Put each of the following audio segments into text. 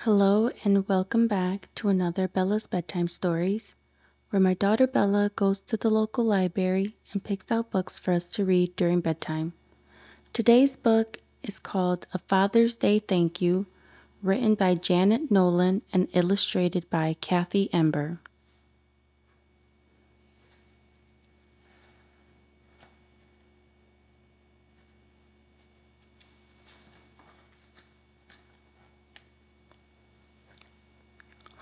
Hello and welcome back to another Bella's Bedtime Stories, where my daughter Bella goes to the local library and picks out books for us to read during bedtime. Today's book is called A Father's Day Thank You, written by Janet Nolan and illustrated by Kathi Ember.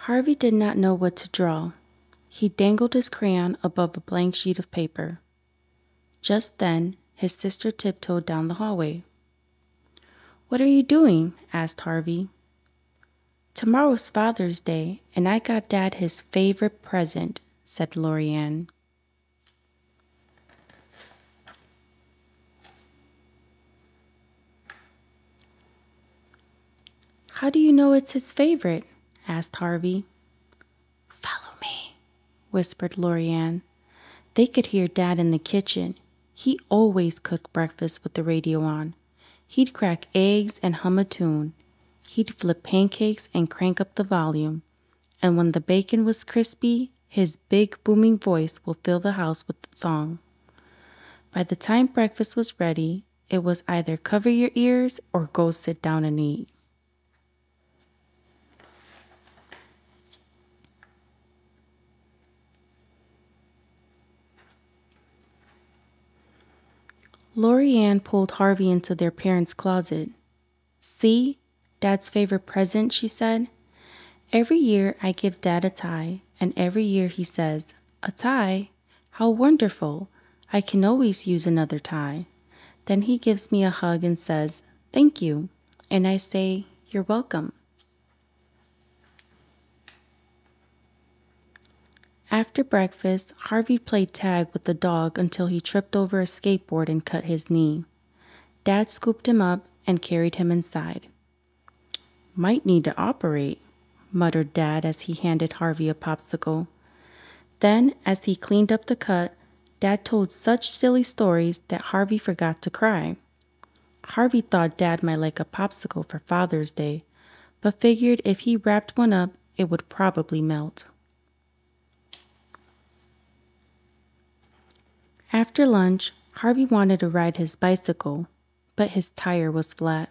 Harvey did not know what to draw. He dangled his crayon above a blank sheet of paper. Just then, his sister tiptoed down the hallway. "What are you doing?" asked Harvey. "Tomorrow's Father's Day, and I got Dad his favorite present," said Lorianne. "How do you know it's his favorite?" asked Harvey. "Follow me," whispered Lorianne. They could hear Dad in the kitchen. He always cooked breakfast with the radio on. He'd crack eggs and hum a tune. He'd flip pancakes and crank up the volume. And when the bacon was crispy, his big booming voice will fill the house with song. By the time breakfast was ready, it was either cover your ears or go sit down and eat. Lorianne pulled Harvey into their parents' closet. "See, Dad's favorite present," she said. "Every year I give Dad a tie, and every year he says, 'A tie? How wonderful! I can always use another tie.' Then he gives me a hug and says, 'Thank you,' and I say, 'You're welcome.'" After breakfast, Harvey played tag with the dog until he tripped over a skateboard and cut his knee. Dad scooped him up and carried him inside. "Might need to operate," muttered Dad as he handed Harvey a popsicle. Then, as he cleaned up the cut, Dad told such silly stories that Harvey forgot to cry. Harvey thought Dad might like a popsicle for Father's Day, but figured if he wrapped one up, it would probably melt. After lunch, Harvey wanted to ride his bicycle, but his tire was flat.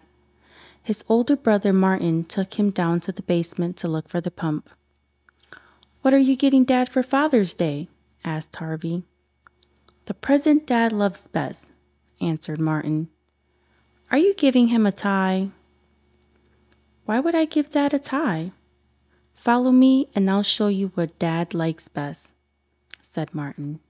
His older brother Martin took him down to the basement to look for the pump. "What are you getting Dad for Father's Day?" asked Harvey. "The present Dad loves best," answered Martin. "Are you giving him a tie?" "Why would I give Dad a tie?" "Follow me and I'll show you what Dad likes best," said Martin.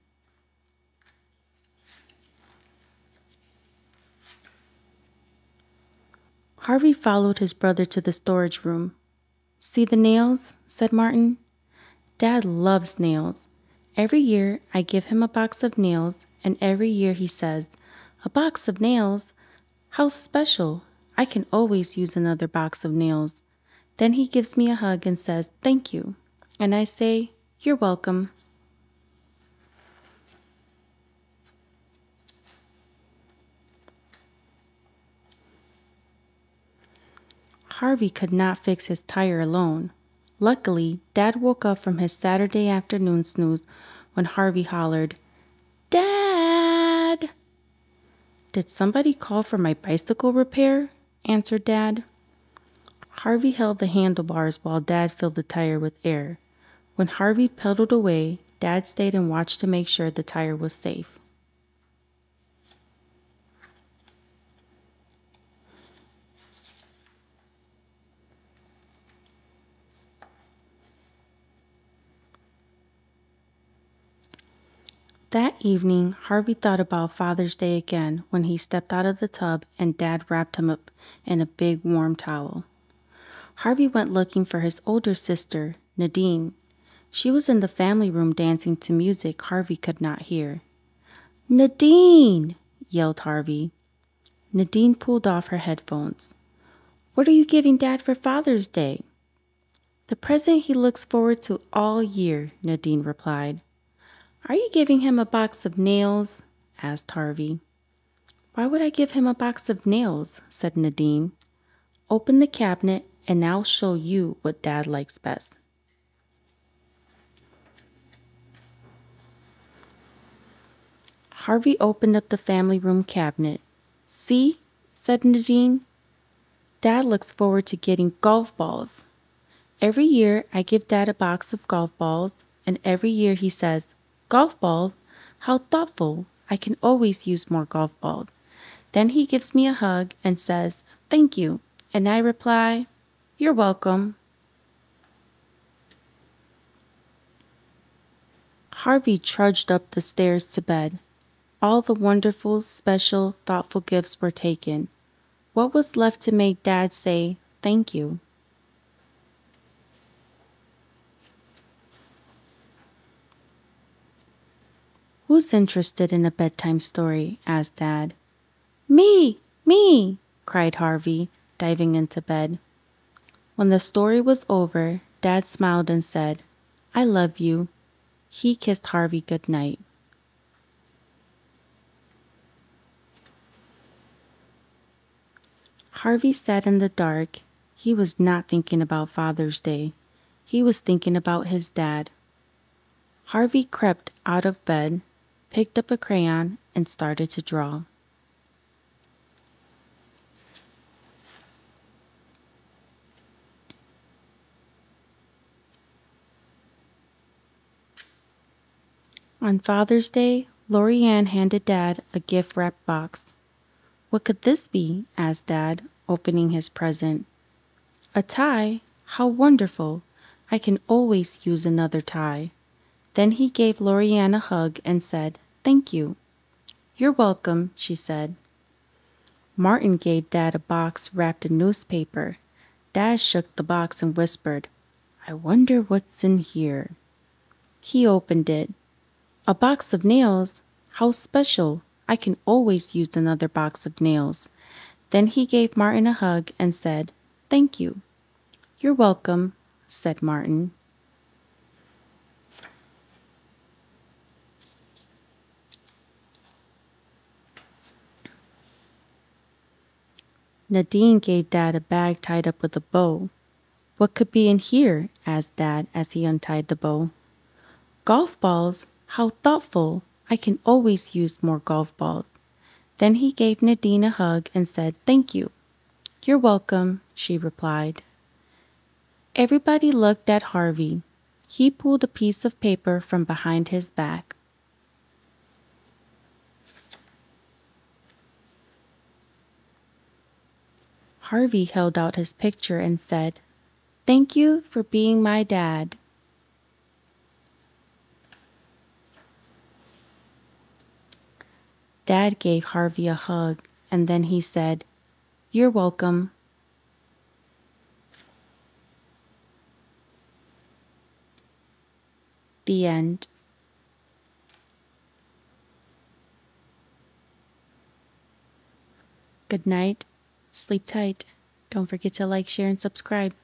Harvey followed his brother to the storage room. "See the nails?" said Martin. "Dad loves nails. Every year I give him a box of nails, and every year he says, 'A box of nails? How special! I can always use another box of nails.' Then he gives me a hug and says, 'Thank you,' and I say, 'You're welcome.'" Harvey could not fix his tire alone. Luckily, Dad woke up from his Saturday afternoon snooze when Harvey hollered, "Dad!" "Did somebody call for my bicycle repair?" answered Dad. Harvey held the handlebars while Dad filled the tire with air. When Harvey pedaled away, Dad stayed and watched to make sure the tire was safe. That evening, Harvey thought about Father's Day again when he stepped out of the tub and Dad wrapped him up in a big warm towel. Harvey went looking for his older sister, Nadine. She was in the family room dancing to music Harvey could not hear. "Nadine!" yelled Harvey. Nadine pulled off her headphones. "What are you giving Dad for Father's Day?" "The present he looks forward to all year," Nadine replied. "Are you giving him a box of nails?" asked Harvey. "Why would I give him a box of nails?" said Nadine. "Open the cabinet and I'll show you what Dad likes best. Harvey opened up the family room cabinet. See, said Nadine, Dad looks forward to getting golf balls. Every year I give Dad a box of golf balls, and every year he says, "Golf balls? How thoughtful. I can always use more golf balls." Then he gives me a hug and says, "Thank you." And I reply, "You're welcome." Harvey trudged up the stairs to bed. All the wonderful, special, thoughtful gifts were taken. What was left to make Dad say, "Thank you"? "Who's interested in a bedtime story?" asked Dad. "Me! Me!" cried Harvey, diving into bed. When the story was over, Dad smiled and said, "I love you." He kissed Harvey goodnight. Harvey sat in the dark. He was not thinking about Father's Day. He was thinking about his dad. Harvey crept out of bed, picked up a crayon, and started to draw. On Father's Day, Lorianne handed Dad a gift-wrapped box. "What could this be?" asked Dad, opening his present. "A tie? How wonderful! I can always use another tie." Then he gave Lorianne a hug and said, "Thank you." "You're welcome," she said. Martin gave Dad a box wrapped in newspaper. Dad shook the box and whispered, "I wonder what's in here." He opened it. "A box of nails? How special! I can always use another box of nails." Then he gave Martin a hug and said, "Thank you." "You're welcome," said Martin. Nadine gave Dad a bag tied up with a bow. "What could be in here?" asked Dad as he untied the bow. "Golf balls? How thoughtful! I can always use more golf balls." Then he gave Nadine a hug and said, "Thank you." "You're welcome," she replied. Everybody looked at Harvey. He pulled a piece of paper from behind his back. Harvey held out his picture and said, "Thank you for being my dad." Dad gave Harvey a hug, and then he said, "You're welcome." The end. Good night. Sleep tight. Don't forget to like, share, and subscribe.